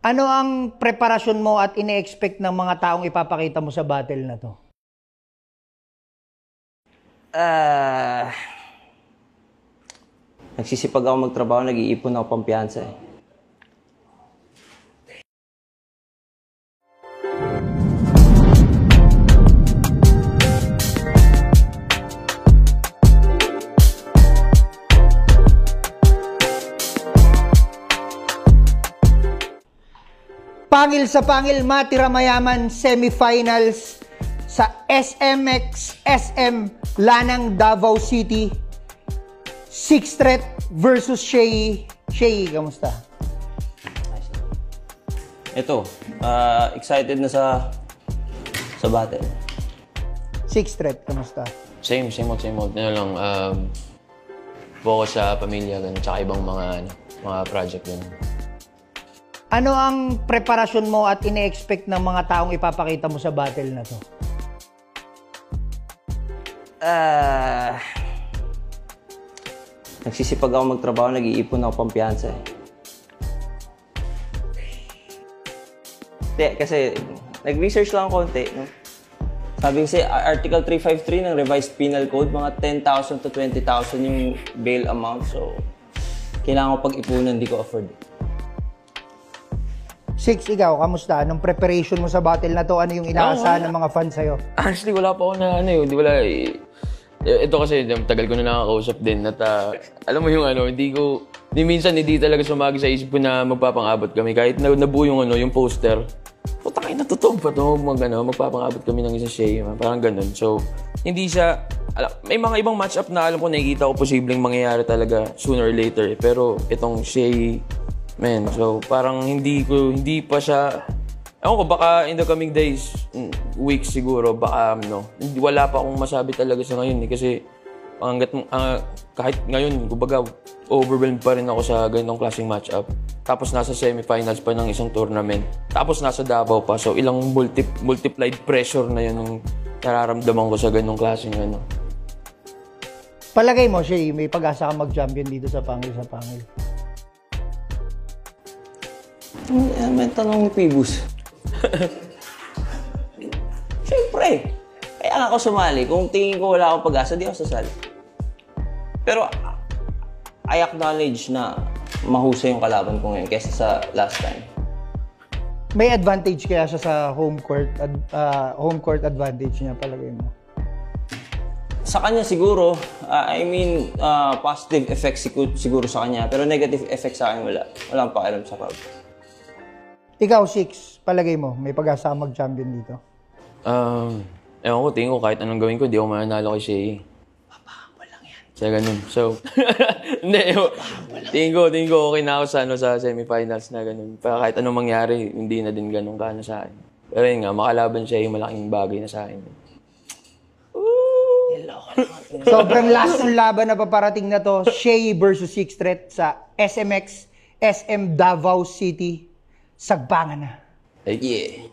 Ano ang preparasyon mo at ine-expect ng mga taong ipapakita mo sa battle na to? Nagsisipag ako magtrabaho, nag-iipon ako pampiyansa eh. Pangil sa pangil, matira mayaman, semifinals sa SMX SM Lanang Davao City. Sixth Threat versus Shei. Shei, kamusta? Ito, excited na sa battle. Sixth Threat, kamusta? Same old. Ano lang, focus sa pamilya, ganun, tsaka ibang mga project din. Ano ang preparasyon mo at ine-expect ng mga taong ipapakita mo sa battle na to? Nagsisipag ako magtrabaho, nag-iipon ako pampiyansa eh. Kasi nag-research lang konti, no? Sabi kasi Article 353 ng Revised Penal Code, mga 10,000 to 20,000 yung bail amount. So, kailangan ko pag-ipunan, di ko afford. Six, ikaw, kamusta? Anong preparation mo sa battle na to? Ano yung inaasahan ng mga fans sa'yo? Honestly, wala pa ako na ito kasi tagal ko na nakakausap din at alam mo yung minsan hindi talaga sumagi sa isip ko na magpapang-abot kami kahit nabuo yung poster. Putang ina, totoo ba to? Magpapang-abot kami ng isang Shea, parang ganun. So, hindi siya may mga ibang match-up na alam ko nakikita ko posibleng mangyayari talaga sooner or later. Pero itong Shea, man, so parang hindi pa siya. Ewan ko, baka in the coming days, weeks siguro, baka wala pa akong masabi talaga sa ngayon eh. Kasi kahit ngayon, kumbaga, overwhelmed pa rin ako sa ganitong klaseng matchup. Tapos nasa semifinals pa ng isang tournament. Tapos nasa Davao pa. So ilang multiplied pressure na yun yung nararamdaman ko sa ganitong klaseng Palagay mo, Shea, may pag-asa ka mag-champion dito sa Pangil sa Pangil? May tanong ni Pibus. Siyempre, kaya nga ako sumali. Kung tingin ko wala akong pag-asa, di ako sasali. Pero I acknowledge na mahusay yung kalaban ko ngayon kaysa sa last time. May advantage kaya siya sa home court advantage niya, palagay mo? Sa kanya siguro, positive effects siguro sa kanya, pero negative effects sa akin wala. Wala akong pakialam sa crowd. Ikaw, Six, palagay mo, may pag-asa ka mag-champion dito? Ewan ko, tingin ko kahit anong gawin ko, di ako mananalo kay Shea. Papahambal lang yan. Kaya ganun. So, hindi, tingin ko okay na ako sa semifinals na ganun. Para kahit anong mangyari, hindi na din ganun ka sa akin. Pero yun nga, makalaban siya yung malaking bagay na sa akin. Sobrang last ng laban na paparating na to, Shea versus Sixth Threat sa SMX SM Davao City. Sagbangan na. Yeah.